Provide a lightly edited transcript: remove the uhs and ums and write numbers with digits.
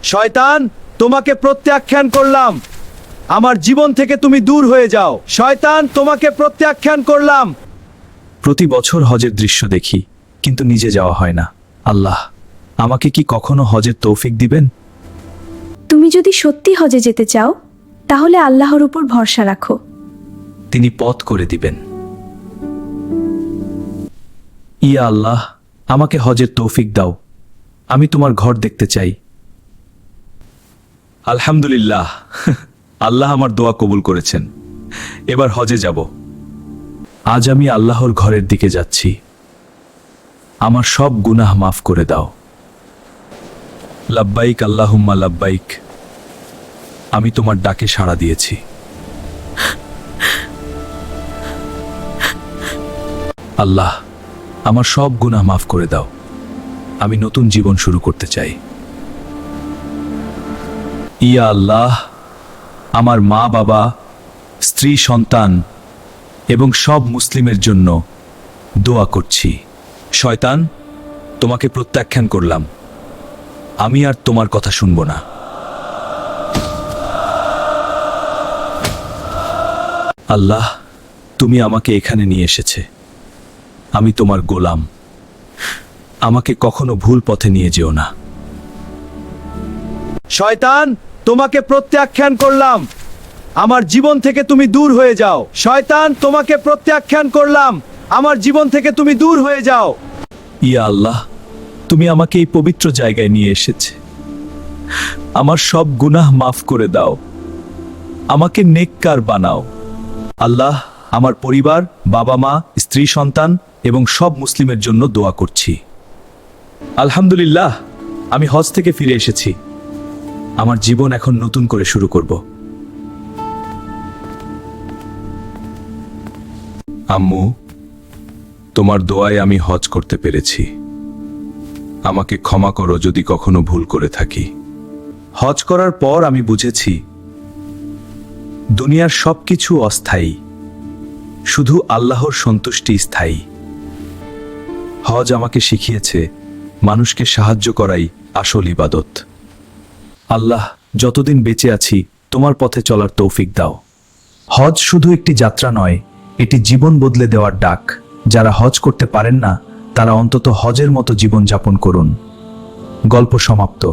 শয়তান, তোমাকে প্রত্যাখ্যান করলাম। আমার জীবন থেকে তুমি দূর হয়ে যাও। শয়তান, তোমাকে প্রত্যাখ্যান করলাম। প্রতি বছর হজের দৃশ্য দেখি, কিন্তু নিজে যাওয়া হয় না। আল্লাহ, আমাকে কি কখনো হজের তৌফিক দিবেন? তুমি যদি সত্যি হজে যেতে চাও তাহলে আল্লাহর উপর ভরসা রাখো। তিনি পথ করে দিবেন। ইয়া আল্লাহ, আমাকে হজের তৌফিক দাও। আমি তোমার ঘর দেখতে চাই। আলহামদুলিল্লাহ, আল্লাহ আমার দোয়া কবুল করেছেন। এবার হজে যাব। আজ আমি আল্লাহর ঘরের দিকে যাচ্ছি। আমার সব গুনাহ মাফ করে দাও। লাব্বাইক আল্লাহুম্মা লাব্বাইক। আমি তোমার ডাকে সাড়া দিয়েছি। আল্লাহ, আমার সব গুনাহ মাফ করে দাও। আমি নতুন জীবন শুরু করতে চাই। ইয়া আল্লাহ, আমার মা বাবা, স্ত্রী সন্তান এবং সব মুসলিমের জন্য দোয়া করছি। শয়তান, তোমাকে প্রত্যাখ্যান করলাম। আমি আর তোমার কথা শুনব না। আল্লাহ, তুমি আমাকে এখানে নিয়ে এসেছে। আমি তোমার গোলাম। আমাকে কখনো ভুল পথে নিয়ে যেও না। শয়তান, তোমাকে প্রত্যাখ্যান করলাম। আমার জীবন থেকে তুমি দূর হয়ে যাও। শয়তান, তোমাকে প্রত্যাখ্যান করলাম। আমার জীবন থেকে তুমি দূর হয়ে যাও। ইয়া আল্লাহ, তুমি আমাকে এই পবিত্র জায়গায় নিয়ে এসেছে। আমার সব গুনাহ মাফ করে দাও। আমাকে নেককার বানাও। আল্লাহ, আমার পরিবার, বাবা মা, স্ত্রী সন্তান এবং সব মুসলিমের জন্য দোয়া করছি। আলহামদুলিল্লাহ, আমি হজ থেকে ফিরে এসেছি। আমার জীবন এখন নতুন করে শুরু করব। আম্মু, তোমার দোয়ায় আমি হজ করতে পেরেছি। আমাকে ক্ষমা করো যদি কখনো ভুল করে থাকি। হজ করার পর আমি বুঝেছি দুনিয়ার সবকিছু অস্থায়ী, শুধু আল্লাহর সন্তুষ্টি স্থায়ী। হজ আমাকে শিখিয়েছে মানুষকে সাহায্য করাই আসল ইবাদত। আল্লাহ, যতদিন বেঁচে আছি তোমার পথে চলার তৌফিক দাও। হজ শুধু একটি যাত্রা নয়, এটি জীবন বদলে দেওয়ার ডাক। যারা হজ করতে পারেন না তারা অন্তত হজের মতো জীবন যাপন করুন। গল্প সমাপ্ত।